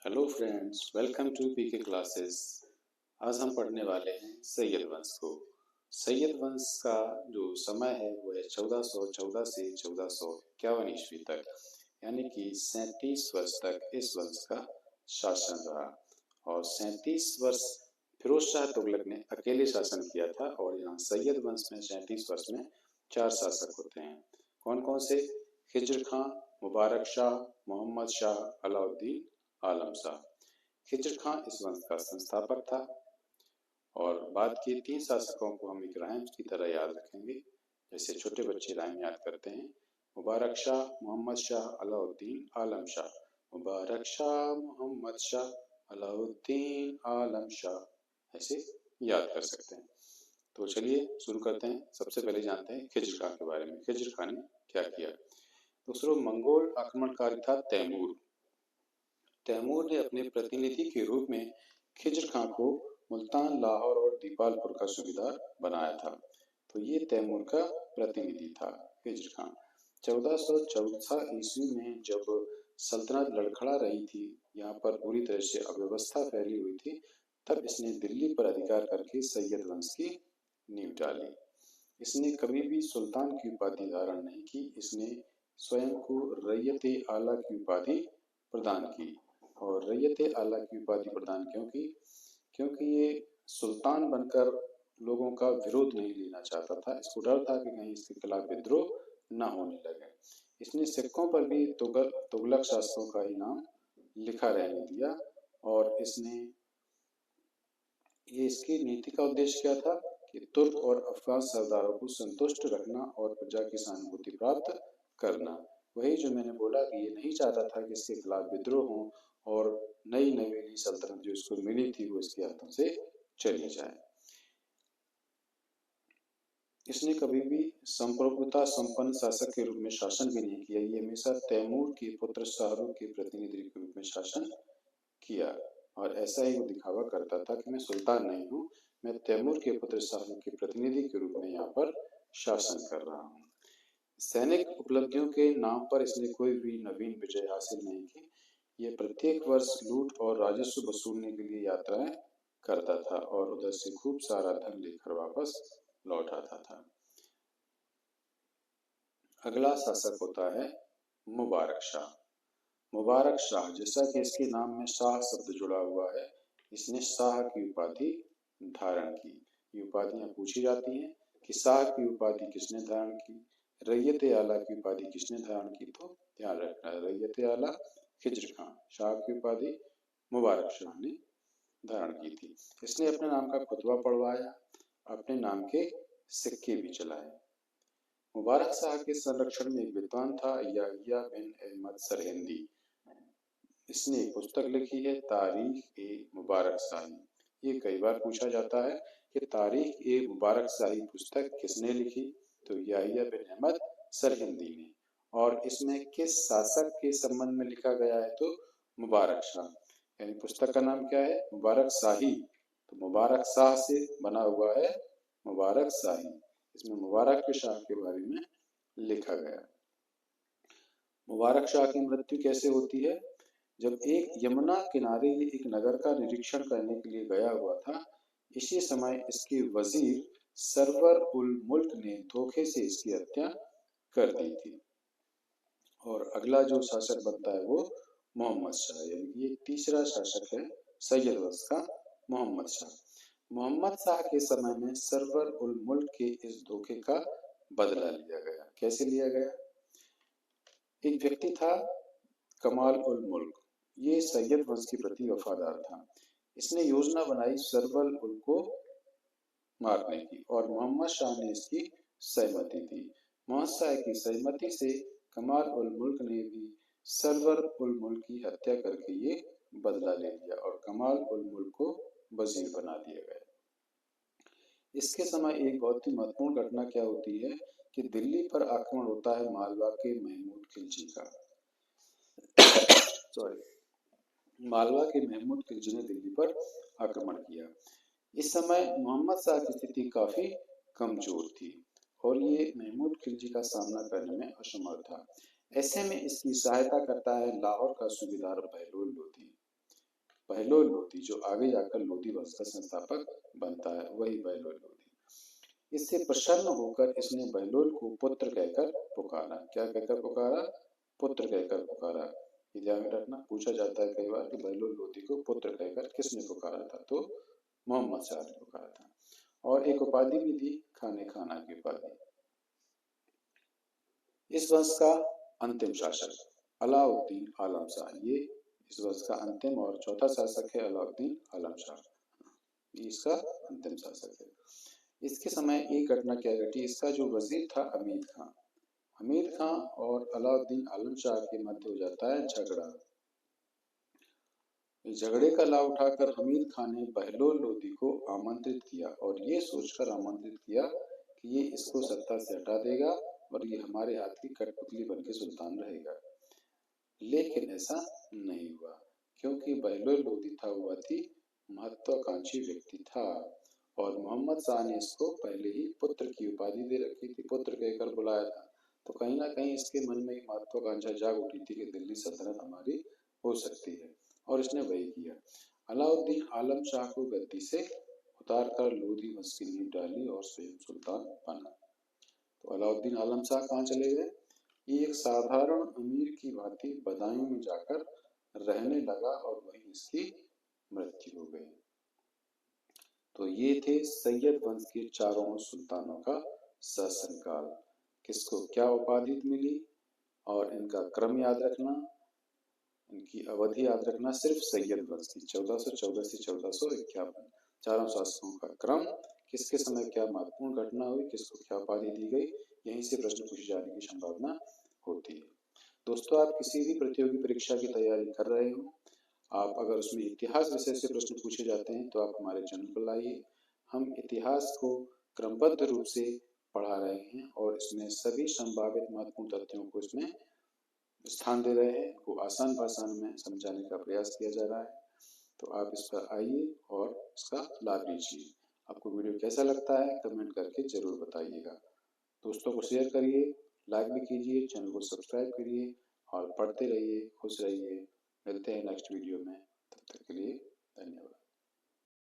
Hello friends, welcome to PK classes. आज हम पढ़ने वाले हैं सैयद वंश को। सैयद वंश का जो समय है वो है 1414 से 1451 ईस्वी तक, यानी कि 37 वर्ष तक इस वंश का शासन रहा। और 37 वर्ष फिरोज शाह तुगलक ने अकेले शासन किया था। और यहाँ सैयद वंश में 37 वर्ष में 4 शासक होते हैं। कौन कौन से? खिज्र खां, मुबारक शाह, मोहम्मद शाह, अलाउद्दीन, आलम शाह। खिज्र खां इस वंश का संस्थापक था। और बाद के 3 शासकों को हम एक राइम्स की तरह याद रखेंगे, जैसे छोटे बच्चे राइम याद करते हैं। मुबारक शाह, मोहम्मद शाह, अलाउद्दीन, आलम शाह। मुबारक शाह, मोहम्मद शाह, अलाउद्दीन, आलम शाह, ऐसे याद कर सकते हैं। तो चलिए शुरू करते हैं। सबसे पहले जानते हैं खिज्र खां के बारे में। खिज्र खां ने क्या किया? दूसरों मंगोल आक्रमणकारी था तैमूर। तैमूर ने अपने प्रतिनिधि के रूप में खिज्र खां को मुल्तान, लाहौर और दीपालपुर का सूबेदार बनाया था। तो ये तैमूर का प्रतिनिधि था खिज्र खां। 1414 ईस्वी में जब सल्तनत लड़खड़ा रही थी, यहाँ पर पूरी तरह से अव्यवस्था फैली हुई थी, तब इसने दिल्ली पर अधिकार करके सैयद वंश की नींव डाली। इसने कभी भी सुल्तान की उपाधि धारण नहीं की। इसने स्वयं को रैयत आला की उपाधि प्रदान की। और रैयत आला की उपाधि प्रदान क्यों की? क्योंकि ये सुल्तान बनकर लोगों का विरोध नहीं लेना चाहता था। इसको डर था कि कहीं इसके खिलाफ विद्रोह न होने लगे। इसने सिक्कों पर भी तुगलक शासकों का ही नाम लिखा रहने दिया। और इसकी नीति का उद्देश्य क्या था कि तुर्क और अफगान सरदारों को संतुष्ट रखना और प्रजा की सहानुभूति प्राप्त करना। वही जो मैंने बोला कि ये नहीं चाहता था कि इसके खिलाफ विद्रोह हो और नई नवेली सल्तनत जो इसको मिली थी वो इसके हाथों से चली जाए। इसने कभी भी संप्रभुता संपन्न शासक के रूप में शासन भी नहीं किया। ये हमेशा तैमूर के पुत्र शाहरुख के प्रतिनिधि के रूप में शासन किया। और ऐसा ही वो दिखावा करता था कि मैं सुल्तान नहीं हूँ, मैं तैमूर के पुत्र शाहरुख के प्रतिनिधि के रूप में यहाँ पर शासन कर रहा हूँ। सैनिक उपलब्धियों के नाम पर इसने कोई भी नवीन विजय हासिल नहीं की। ये प्रत्येक वर्ष लूट और राजस्व वसूलने के लिए यात्राएं करता था और उधर से खूब सारा धन लेकर वापस लौट आता था। अगला शासक होता है मुबारक शाह। मुबारक शाह, जैसा कि इसके नाम में शाह शब्द जुड़ा हुआ है, इसने शाह की उपाधि धारण की। ये उपाधियां पूछी जाती हैं कि शाह की उपाधि किसने धारण की, रैयत आला की उपाधि किसने धारण की। तो ध्यान रखना, रैयत आला खिज्र खां, शाह की उपाधि मुबारक शाह ने धारण की थी। इसने अपने नाम का खुतबा पढ़वाया, अपने नाम के सिक्के भी चलाए। मुबारक शाह के संरक्षण में एक विद्वान था, याहिया बिन अहमद सरहिंदी। इसने एक पुस्तक लिखी है, तारीख ए मुबारक शाही। ये कई बार पूछा जाता है कि तारीख ए मुबारक शाही पुस्तक किसने लिखी? तो याहिया बिन अहमद सरहिंदी ने। और इसमें किस शासक के संबंध में लिखा गया है? तो मुबारक शाह। यानी पुस्तक का नाम क्या है? मुबारक शाही। तो मुबारक शाह से बना हुआ है मुबारक शाही। इसमें मुबारक के शाह के बारे में लिखा गया। मुबारक शाह की मृत्यु कैसे होती है? जब एक यमुना किनारे एक नगर का निरीक्षण करने के लिए गया हुआ था, इसी समय इसके वजीर सरवर उल मुल्क ने धोखे से इसकी हत्या कर दी थी। और अगला जो शासक बनता है वो मोहम्मद शाह, यानी कि तीसरा शासक है सैयद वंश का मोहम्मद शाह। मोहम्मद शाह के समय में सरवर उल मुल्क के इस धोखे का बदला लिया गया। कैसे लिया गया? एक व्यक्ति था कमाल उल मुल्क, ये सैयद वंश के प्रति वफादार था। इसने योजना बनाई सरवर उल को मारने की और मोहम्मद शाह ने इसकी सहमति दी। मोहम्मद शाह की सहमति से कमाल उल मुल्क ने भी सरवर उल मुल्क की हत्या करके ये बदला ले लिया और कमाल उल मुल्क को वजीर बना दिया गया। इसके समय एक बहुत ही महत्वपूर्ण घटना क्या होती है कि दिल्ली पर आक्रमण होता है मालवा के महमूद खिलजी का। मालवा के महमूद खिलजी ने दिल्ली पर आक्रमण किया। इस समय मोहम्मद शाह की स्थिति काफी कमजोर थी और ये महमूद खिलजी का सामना करने में असमर्थ था। ऐसे में इसकी सहायता करता है लाहौर का सूबेदार बहलोल लोधी। बहलोल लोधी, जो आगे जाकर लोधी वंश का संस्थापक बनता है, वही बहलोल लोधी। इससे प्रसन्न होकर इसने बहलोल को पुत्र कहकर पुकारा। क्या कहकर पुकारा? पुत्र कहकर पुकारा। ये ध्यान रखना, पूछा जाता है कई बार कि बहलोल लोधी को पुत्र कहकर किसने पुकारा था, तो मोहम्मद शाह ने पुकारा था। और एक उपाधि भी दी, खाने खाना की उपाधि। इस वंश का अंतिम शासक अलाउद्दीन आलम शाह, ये इस वंश का अंतिम और चौथा शासक है अलाउद्दीन आलम शाह, ये इसका अंतिम शासक है। इसके समय एक घटना क्या घटी, इसका जो वजीर था हमीद खां और अलाउद्दीन आलम शाह के मध्य हो जाता है झगड़ा। इस झगड़े का लाभ उठाकर हमीद खां ने बहलोल लोधी को आमंत्रित किया और ये सोचकर आमंत्रित किया कि ये इसको सत्ता से हटा देगा और ये हमारे हाथ की कठपुतली बनके सुल्तान रहेगा। लेकिन ऐसा नहीं हुआ, क्योंकि बहलोल लोधी था वो अति महत्वाकांक्षी व्यक्ति था और मोहम्मद शाह ने इसको पहले ही पुत्र की उपाधि दे रखी थी, पुत्र कहकर बुलाया था। तो कहीं ना कहीं इसके मन में महत्वाकांक्षा जाग उठी थी कि दिल्ली सल्तनत हमारी हो सकती है, और इसने वही किया। अलाउद्दीन आलम शाह को गद्दी से उतारकर लोधी वंश की नींव डाली और स्वयं सुल्तान बना। तो अलाउद्दीन आलम शाह कहाँ चले गए? ये एक साधारण अमीर की भांति बदायूं में जाकर रहने लगा और वहीं इसकी मृत्यु हो गई। तो ये थे सैयद वंश के चारों सुल्तानों का शासनकाल। किसको क्या उपाधि मिली और इनका क्रम याद रखना, इनकी अवधि याद रखना, सिर्फ सैयद वंश की 1414 से 1451 चारों शासकों का क्रम, किसके समय क्या महत्वपूर्ण घटना हुई, किसको क्या उपाधि दी गई, यहीं से प्रश्न पूछे जाने की संभावना होती है। दोस्तों, आप किसी भी प्रतियोगी परीक्षा की तैयारी कर रहे हो, आप अगर उसमें इतिहास विषय से प्रश्न पूछे जाते हैं तो आप हमारे चैनल पर लाइए। हम इतिहास को क्रमबद्ध रूप से पढ़ा रहे हैं और इसमें सभी संभावित महत्वपूर्ण तथ्यों को इसमें स्थान दे रहे हैं, को आसान भाषा में समझाने का प्रयास किया जा रहा है। तो आप इस पर आइए और इसका लाभ लीजिए। आपको वीडियो कैसा लगता है कमेंट करके जरूर बताइएगा। दोस्तों को शेयर करिए, लाइक भी कीजिए, चैनल को सब्सक्राइब करिए और पढ़ते रहिए, खुश रहिए। मिलते हैं नेक्स्ट वीडियो में, तब तक के लिए धन्यवाद।